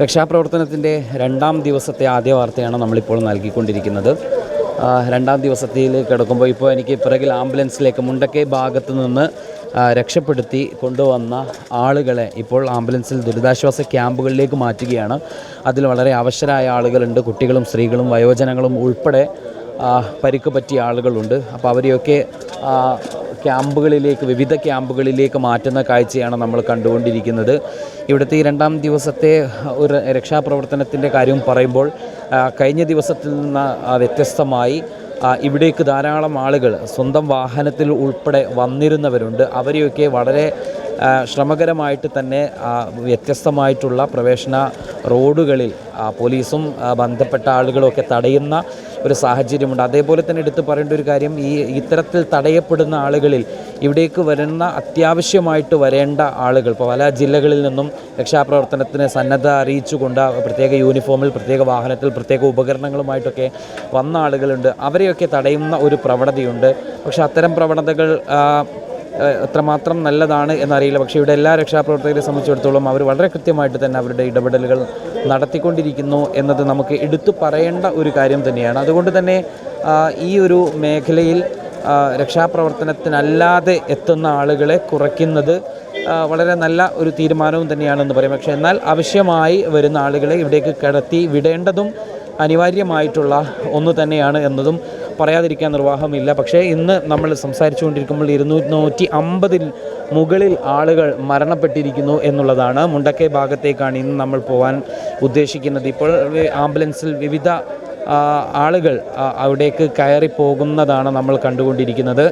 രക്ഷാപ്രവർത്തനത്തിൻ്റെ രണ്ടാം ദിവസത്തെ ആദ്യ വാർത്തയാണ് നമ്മളിപ്പോൾ നൽകിക്കൊണ്ടിരിക്കുന്നത്. രണ്ടാം ദിവസത്തിലേക്ക് കിടക്കുമ്പോൾ ഇപ്പോൾ എനിക്ക് പിറകിൽ ആംബുലൻസിലേക്ക് മുണ്ടക്കൈ ഭാഗത്ത് നിന്ന് രക്ഷപ്പെടുത്തി കൊണ്ടുവന്ന ആളുകളെ ഇപ്പോൾ ആംബുലൻസിൽ ദുരിതാശ്വാസ ക്യാമ്പുകളിലേക്ക് മാറ്റുകയാണ്. അതിൽ വളരെ അവശരായ ആളുകളുണ്ട്, കുട്ടികളും സ്ത്രീകളും വയോജനങ്ങളും ഉൾപ്പെടെ പരിക്ക് പറ്റിയ ആളുകളുണ്ട്. അപ്പോൾ അവരെയൊക്കെ വിവിധ ക്യാമ്പുകളിലേക്ക് മാറ്റുന്ന കാഴ്ചയാണ് നമ്മൾ കണ്ടുകൊണ്ടിരിക്കുന്നത്. ഇവിടുത്തെ ഈ രണ്ടാം ദിവസത്തെ ഒരു രക്ഷാപ്രവർത്തനത്തിൻ്റെ കാര്യം പറയുമ്പോൾ കഴിഞ്ഞ ദിവസത്തിൽ നിന്ന് വ്യത്യസ്തമായി ഇവിടേക്ക് ധാരാളം ആളുകൾ സ്വന്തം വാഹനത്തിൽ ഉൾപ്പെടെ വന്നിരുന്നവരുണ്ട്. അവരെയൊക്കെ വളരെ ശ്രമകരമായിട്ട് തന്നെ വ്യത്യസ്തമായിട്ടുള്ള പ്രവേശന റോഡുകളിൽ പോലീസും ബന്ധപ്പെട്ട ആളുകളൊക്കെ തടയുന്ന ഒരു സാഹചര്യമുണ്ട്. അതേപോലെ തന്നെ എടുത്തു പറയേണ്ട ഒരു കാര്യം, ഇത്തരത്തിൽ തടയപ്പെടുന്ന ആളുകളിൽ ഇവിടേക്ക് വരുന്ന അത്യാവശ്യമായിട്ട് വരേണ്ട ആളുകൾ ഇപ്പോൾ പല ജില്ലകളിൽ നിന്നും രക്ഷാപ്രവർത്തനത്തിന് സന്നദ്ധ അറിയിച്ചുകൊണ്ട് പ്രത്യേക യൂണിഫോമിൽ, പ്രത്യേക വാഹനത്തിൽ, പ്രത്യേക ഉപകരണങ്ങളുമായിട്ടൊക്കെ വന്ന ആളുകളുണ്ട്. അവരെയൊക്കെ തടയുന്ന ഒരു പ്രവണതയുണ്ട്. പക്ഷേ അത്തരം പ്രവണതകൾ എത്രമാത്രം നല്ലതാണ് എന്നറിയില്ല. പക്ഷേ ഇവിടെ എല്ലാ രക്ഷാപ്രവർത്തകരെ സംബന്ധിച്ചിടത്തോളം അവർ വളരെ കൃത്യമായിട്ട് തന്നെ അവരുടെ ഇടപെടലുകൾ നടത്തിക്കൊണ്ടിരിക്കുന്നു എന്നത് നമുക്ക് എടുത്തു പറയേണ്ട ഒരു കാര്യം തന്നെയാണ്. അതുകൊണ്ട് തന്നെ ഈ ഒരു മേഖലയിൽ രക്ഷാപ്രവർത്തനത്തിനല്ലാതെ എത്തുന്ന ആളുകളെ കുറയ്ക്കുന്നത് വളരെ നല്ല ഒരു തീരുമാനവും തന്നെയാണെന്ന് പറയും. പക്ഷേ എന്നാൽ ആവശ്യമായി വരുന്ന ആളുകളെ ഇവിടേക്ക് കടത്തി വിടേണ്ടതും അനിവാര്യമായിട്ടുള്ള ഒന്ന് തന്നെയാണ് എന്നതും പറയാതിരിക്കാൻ നിർവാഹമില്ല. പക്ഷേ ഇന്ന് നമ്മൾ സംസാരിച്ചുകൊണ്ടിരിക്കുമ്പോൾ 250 മുകളിൽ ആളുകൾ മരണപ്പെട്ടിരിക്കുന്നു എന്നുള്ളതാണ്. മുണ്ടക്കൈ ഭാഗത്തേക്കാണ് ഇന്ന് നമ്മൾ പോകാൻ ഉദ്ദേശിക്കുന്നത്. ഇപ്പോൾ ആംബുലൻസിൽ വിവിധ ആളുകൾ അവിടേക്ക് കയറി പോകുന്നതാണ് നമ്മൾ കണ്ടുകൊണ്ടിരിക്കുന്നത്.